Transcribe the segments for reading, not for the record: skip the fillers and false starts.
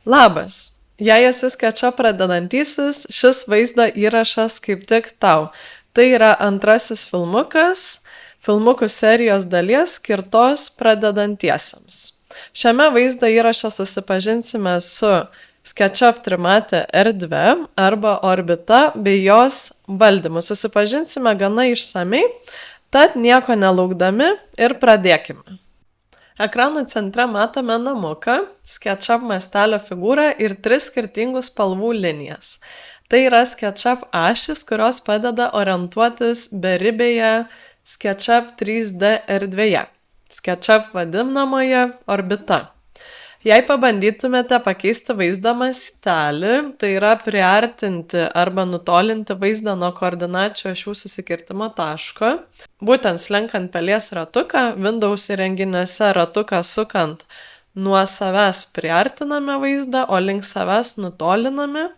Labas! Jei esi SketchUp pradedantysis, šis vaizdo įrašas kaip tik tau. Tai yra antrasis filmukų serijos dalies skirtos pradedantiesiems. Šiame vaizdo įraše susipažinsime su SketchUp trimatė erdve arba orbita bei jos valdymu. Susipažinsime gana išsamei, tad nieko nelaukdami ir pradėkime. Ekrano centre matome namuką, SketchUp mastelio figūrą ir 3 skirtingų spalvų linijas. Tai yra SketchUp ašys, kurios padeda orientuotis beribėje SketchUp 3D erdvėje. SketchUp vadinamoje orbita. Jei pabandytumėte pakeisti vaizdo mastelį, tai yra priartinti arba nutolinti vaizdą nuo koordinačių ašių susikirtimo taško, būtent slenkant pelės ratuką, Windows įrenginiuose ratuką sukant nuo savęs priartiname vaizdą, o link savęs nutoliname.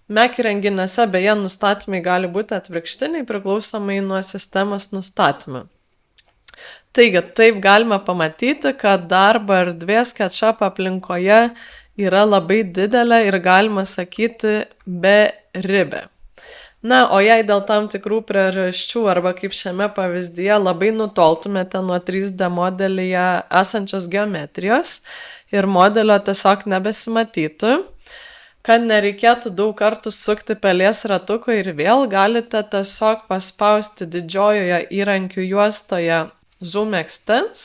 Mac įrenginiuose beje nustatymai gali būti atvirkštiniai priklausomai nuo sistemos nustatymų. Taigi, taip galime pamatyti, kad darbo erdvė SketchUp aplinkoje yra labai didelė ir galima sakyti beribė. Na, o jei dėl tam tikrų priežasčių arba kaip šiame pavyzdyje labai nutoltumėte nuo 3D modelyje esančios geometrijos ir modelio tiesiog nebesimatytų, kad nereikėtų daug kartų sukti pelės ratuko ir vėl galite tiesiog paspausti didžiojoje įrankių juostoje Zoom Extends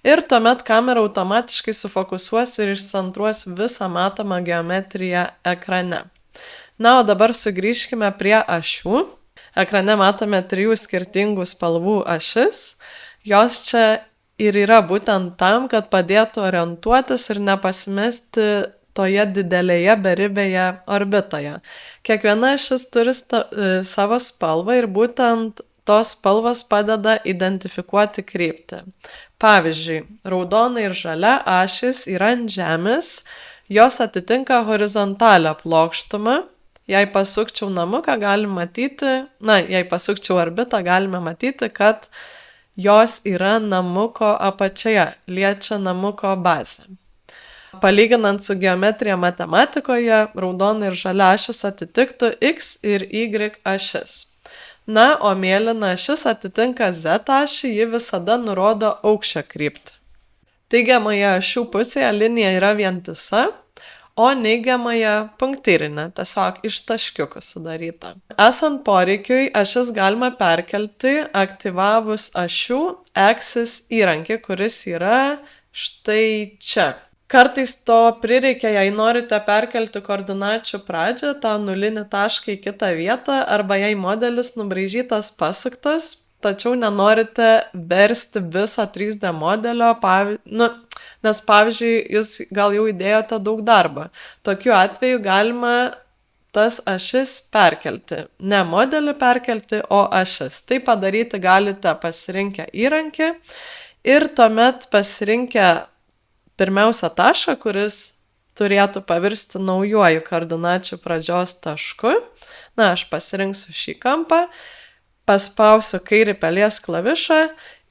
ir tuomet kamera automatiškai sufokusuos ir išcentruos visą matomą geometriją ekrane. Na, o dabar sugrįžkime prie ašių. Ekrane matome 3 skirtingų spalvų ašis. Jos čia ir yra būtent tam, kad padėtų orientuotis ir nepasimesti toje didelėje beribėje orbitoje. Kiekviena ašis turi savo spalvą ir būtent tos spalvos padeda identifikuoti kryptį. Pavyzdžiui, raudona ir žalia ašys yra ant žemės, jos atitinka horizontalią plokštumą. Jei pasukčiau namuką, jei pasukčiau orbitą, galime matyti, kad jos yra namuko apačioje, liečia namuko bazę. Palyginant su geometrija matematikoje, raudona ir žalia ašis atitiktų X ir Y ašis. Na, o mėlyna ašis atitinka Z ašį, ji visada nurodo aukščio kryptį. Teigiamoje ašių pusėje linija yra vientisa, o neigiamoje punktyrinė, tiesiog iš taškiukų sudaryta. Esant poreikiui, ašis galima perkelti aktyvavus ašių Axis įrankį, kuris yra štai čia. Kartais to prireikia, jei norite perkelti koordinačių pradžią, tą nulinį tašką į kitą vietą, arba jei modelis nubraižytas pasuktas, tačiau nenorite versti viso 3D modelio, nes pavyzdžiui, jūs gal jau įdėjote daug darbą. Tokiu atveju galima tas ašis perkelti. Ne modelį perkelti, o ašis. Tai padaryti galite pasirinkę įrankį ir tuomet pasirinkę pirmiausia tašką, kuris turėtų pavirsti naujuoju koordinačių pradžios tašku. Na, aš pasirinksiu šį kampą, paspausiu kairį pelės klavišą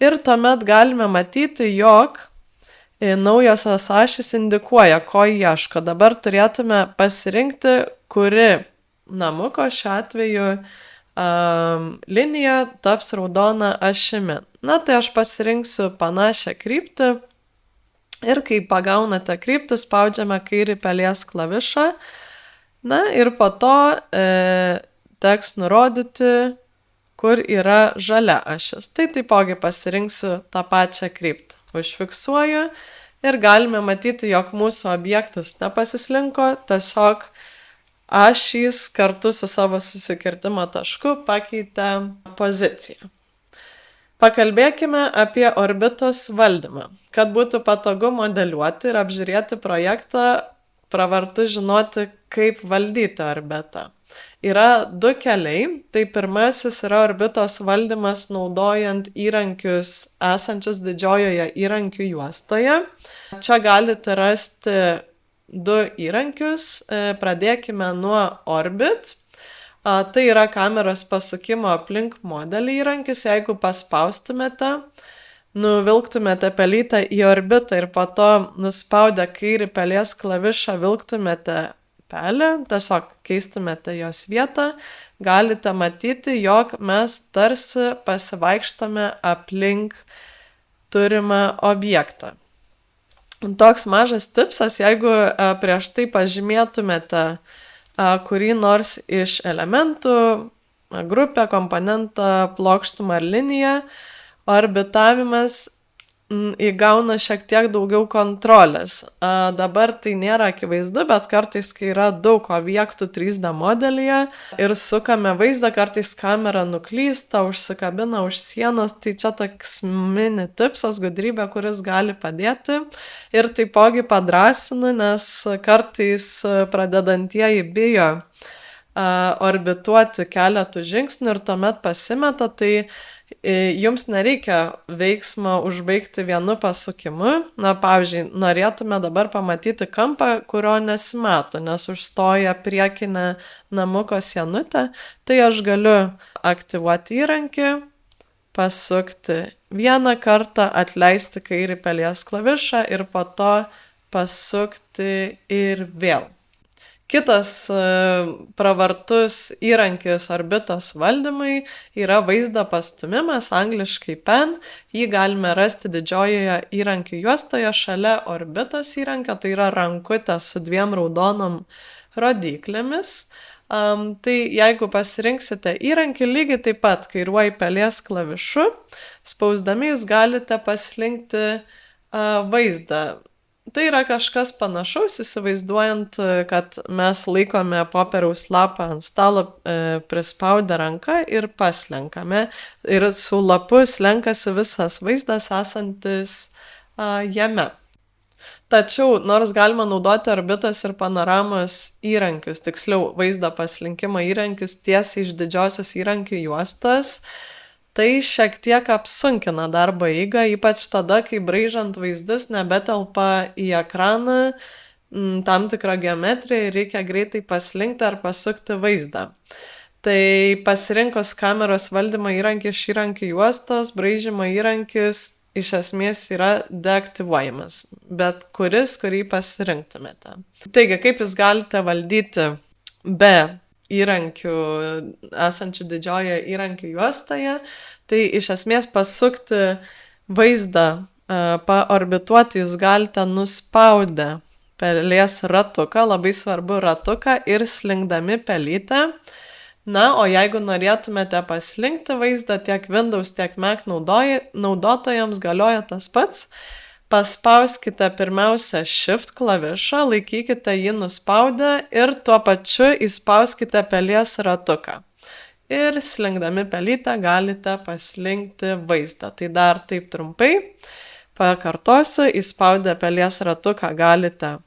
ir tuomet galime matyti, jog naujosios ašys indikuoja, ko ieško. Dabar turėtume pasirinkti, kuri namuko šiuo atveju linija taps raudona ašimi. Na, tai aš pasirinksiu panašią kryptį. Ir kai pagaunate kryptį, spaudžiame kairį pelės klavišą. Na ir po to teks nurodyti, kur yra žalia ašis. Tai taipogi pasirinksiu tą pačią kryptį. Užfiksuoju ir galime matyti, jog mūsų objektas nepasislinko, tiesiog ašys kartu su savo susikirtimo tašku pakeitė poziciją. Pakalbėkime apie orbitos valdymą. Kad būtų patogu modeliuoti ir apžiūrėti projektą, pravartu žinoti, kaip valdyti orbitą. Yra 2 keliai. Tai pirmasis yra orbitos valdymas naudojant įrankius esančius didžiojoje įrankių juostoje. Čia galite rasti 2 įrankius. Pradėkime nuo Orbit. Tai yra kameros pasukimo aplink modelį įrankis. Jeigu paspaustumėte, nuvilktumėte pelytę į orbitą ir po to nuspaudę kairį pelės klavišą vilktumėte pelę, tiesiog keistumėte jos vietą, galite matyti, jog mes tarsi pasivaikštome aplink turimą objektą. Toks mažas tipsas, jeigu prieš tai pažymėtumėte kurį nors iš elementų, grupę, komponentą, plokštumą ar liniją, orbitavimas įgauna šiek tiek daugiau kontrolės. Dabar tai nėra akivaizdu, bet kartais, kai yra daug objektų 3D modelyje ir sukame vaizdą, kartais kamera nuklysta, užsikabina už sienos, tai čia toks mini tipsas, gudrybė, kuris gali padėti. Ir taipogi padrąsinu, nes kartais pradedantieji bijo orbituoti keletų žingsnių ir tuomet pasimeta, tai jums nereikia veiksmą užbaigti vienu pasukimu. Na, pavyzdžiui, norėtume dabar pamatyti kampą, kurio nesimato, nes užstoja priekinę namuko sienutę, tai aš galiu aktyvuoti įrankį, pasukti vieną kartą, atleisti kairį pelės klavišą ir po to pasukti ir vėl. Kitas pravartus įrankis orbitos valdymui yra vaizdo pastūmimas, angliškai pen. Jį galime rasti didžiojoje įrankių juostoje šalia orbitos įrankio, tai yra rankutė su 2 raudonom rodyklėmis. Tai jeigu pasirinksite įrankį, lygiai taip pat kairiuoju pelės klavišu, spausdami jūs galite paslinkti vaizdą. Tai yra kažkas panašaus, įsivaizduojant, kad mes laikome popieriaus lapą ant stalo prispaudę ranką ir paslenkame. Ir su lapu slenkasi visas vaizdas esantis jame. Tačiau, nors galima naudoti orbitos ir panoramos įrankius, tiksliau vaizdo paslinkimo įrankius tiesiai iš didžiosios įrankių juostos, tai šiek tiek apsunkina darbo eigą, ypač tada, kai braižant vaizdus nebetelpa į ekraną tam tikrą geometriją ir reikia greitai paslinkti ar pasukti vaizdą. Tai pasirinkus kameros valdymo įrankį iš įrankių juostos, braižymo įrankis iš esmės yra deaktyvuojamas, bet kurį pasirinktumėte. Taigi, kaip jūs galite valdyti be įrankių esančių didžiojoje įrankių juostoje, tai iš esmės pasukti vaizdą, paorbituoti jūs galite nuspaudę pelės ratuką, labai svarbu ratuką ir slinkdami pelytę. Na, o jeigu norėtumėte paslinkti vaizdą, tiek Windows, tiek Mac naudotojams galioja tas pats. Paspauskite pirmiausia Shift klavišą, laikykite jį nuspaudę ir tuo pačiu įspauskite pelės ratuką. Ir slinkdami pelytę galite paslinkti vaizdą. Tai dar taip trumpai pakartosiu, įspaudę pelės ratuką galite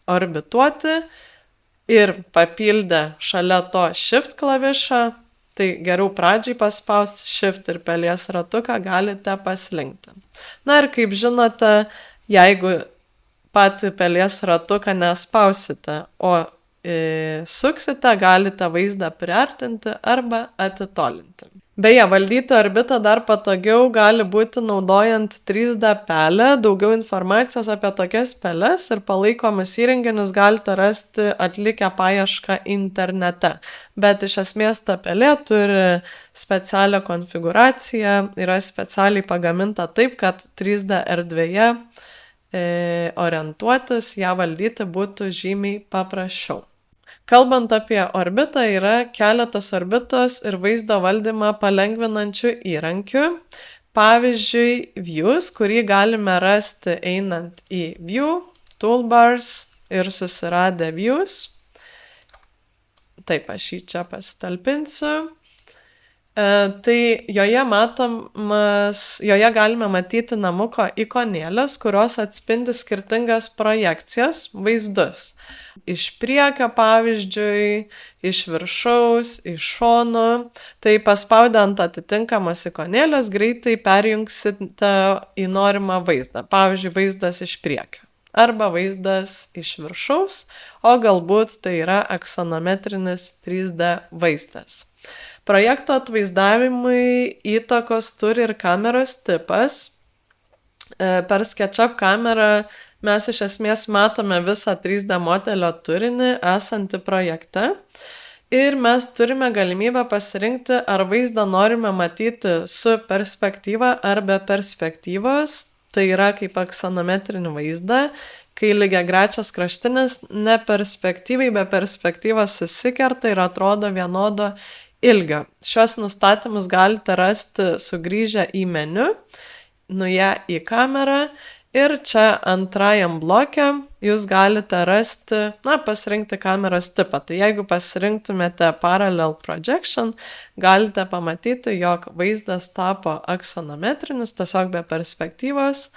orbituoti ir papildę šalia to Shift klavišą, tai geriau pradžiai paspausti Shift ir pelės ratuką galite paslinkti. Na ir kaip žinote, jeigu patį pelės ratuką nespausite, o suksite, galite vaizdą priartinti arba atitolinti. Beje, valdyti orbitą dar patogiau gali būti naudojant 3D pelę. Daugiau informacijos apie tokias peles ir palaikomus įrenginius galite rasti atlikę paiešką internete. Bet iš esmės ta pelė turi specialią konfigūraciją, yra specialiai pagaminta taip, kad 3D erdvėje orientuotis, ją valdyti būtų žymiai paprasčiau. Kalbant apie orbitą, yra keletas orbitos ir vaizdo valdymą palengvinančių įrankių. Pavyzdžiui, Views, kurį galime rasti einant į View, Toolbars ir susiradę Views. Taip, aš jį čia pasitalpinsiu. Tai joje galime matyti namuko ikonėlės, kurios atspindi skirtingas projekcijas, vaizdus. Iš priekio, pavyzdžiui, iš viršaus, iš šonų. Tai paspaudę ant atitinkamos ikonėlės greitai perjungsite į norimą vaizdą. Pavyzdžiui, vaizdas iš priekio. Arba vaizdas iš viršaus, o galbūt tai yra aksonometrinis 3D vaizdas. Projekto atvaizdavimui įtakos turi ir kameros tipas. Per SketchUp kamerą mes iš esmės matome visą 3D modelio turinį esantį projekte ir mes turime galimybę pasirinkti, ar vaizdą norime matyti su perspektyva ar be perspektyvos. Tai yra kaip aksonometrinį vaizdą, kai lygiagrečias kraštinis neperspektyvai be perspektyvos susikerta ir atrodo vienodo ilgio. Šios nustatymus galite rasti sugrįžę į meniu, nuėję į kamerą ir čia antrajam bloke jūs galite rasti, pasirinkti kameros tipą. Tai jeigu pasirinktumėte Parallel Projection, galite pamatyti, jog vaizdas tapo aksonometrinis, tiesiog be perspektyvos.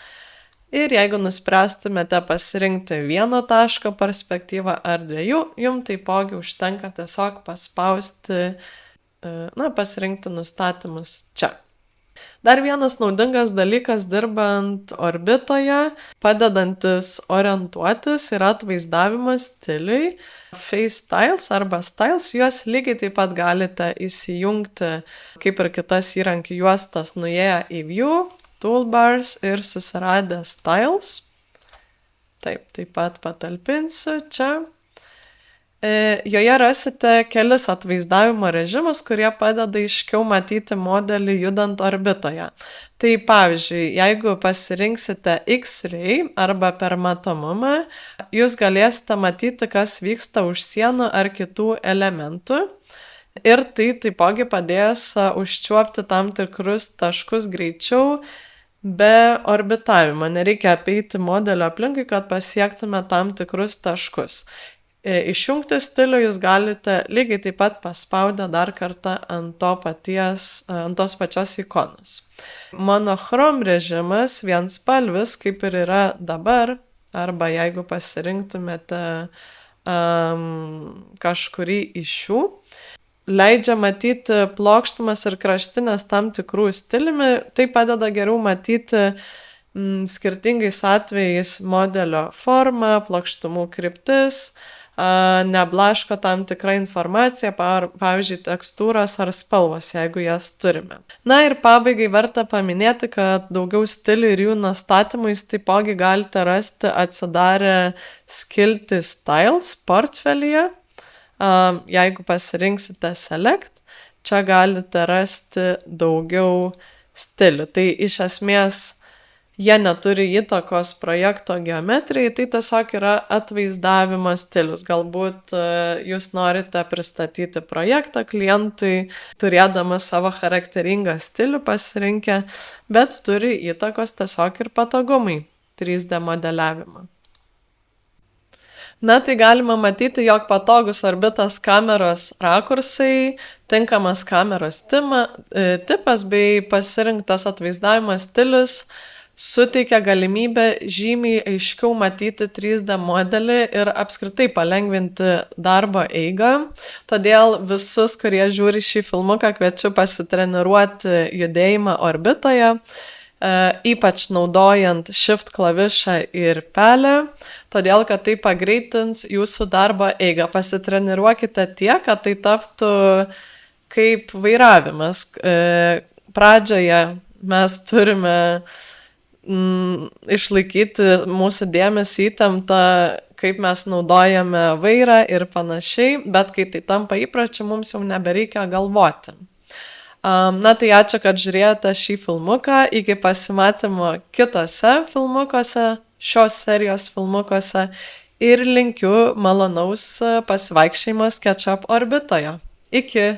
Ir jeigu nuspręstumėte pasirinkti vieno taško perspektyvą ar dviejų, jums taipogi užtenka tiesiog paspausti, pasirinkti nustatymus čia. Dar vienas naudingas dalykas dirbant orbitoje, padedantis orientuotis, yra atvaizdavimas stiliui. Face Styles arba Styles, juos lygiai taip pat galite įsijungti kaip ir kitas įrankių juostas, nuėję į View, Toolbars ir susiradę Styles. Taip pat patalpinsiu čia. Joje rasite kelis atvaizdavimo režimus, kurie padeda aiškiau matyti modelį judant orbitoje. Tai pavyzdžiui, jeigu pasirinksite X-ray arba per matomumą, jūs galėsite matyti, kas vyksta už sienų ar kitų elementų. Ir tai taipogi padės užčiuopti tam tikrus taškus greičiau be orbitavimo. Nereikia apeiti modelio aplinkui, kad pasiektume tam tikrus taškus. Išjungti stilių jūs galite lygiai taip pat paspaudę dar kartą ant tos pačios ikonos. Monochrom režimas, vienspalvis, kaip ir yra dabar, arba jeigu pasirinktumėte kažkurį iš šių, leidžia matyti plokštumas ir kraštinės tam tikrų stiliumi, tai padeda geriau matyti skirtingais atvejais modelio formą, plokštumų kryptis, neblaško tam tikra informacija, pavyzdžiui, tekstūros ar spalvos, jeigu jas turime. Na ir pabaigai verta paminėti, kad daugiau stilių ir jų nustatymais taipogi galite rasti atsidarę skiltį Styles portfelyje. Jeigu pasirinksite Select, čia galite rasti daugiau stilių. Tai iš esmės jie neturi įtakos projekto geometrijai, tai tiesiog yra atvaizdavimo stilius. Galbūt jūs norite pristatyti projektą klientui, turėdama savo charakteringą stilių pasirinkę, bet turi įtakos tiesiog ir patogumai 3D modeliavimo. Na, tai galima matyti, jog patogus orbitos kameros rakursai, tinkamas kameros tipas bei pasirinktas atvaizdavimo stilius suteikia galimybę žymiai aiškiau matyti 3D modelį ir apskritai palengvinti darbo eigą. Todėl visus, kurie žiūri šį filmuką, kviečiu pasitreniruoti judėjimą orbitoje, ypač naudojant Shift klavišą ir pelę, todėl kad tai pagreitins jūsų darbo eigą. Pasitreniruokite tiek, kad tai taptų kaip vairavimas. Pradžioje mes turime išlaikyti mūsų dėmesį įtemptą, kaip mes naudojame vairą ir panašiai, bet kai tai tampa įpračiu, mums jau nebereikia galvoti. Na tai ačiū, kad žiūrėjote šį filmuką, iki pasimatymo kitose filmukuose, šios serijos filmukuose ir linkiu malonaus pasivaikščiojimo SketchUp orbitoje. Iki!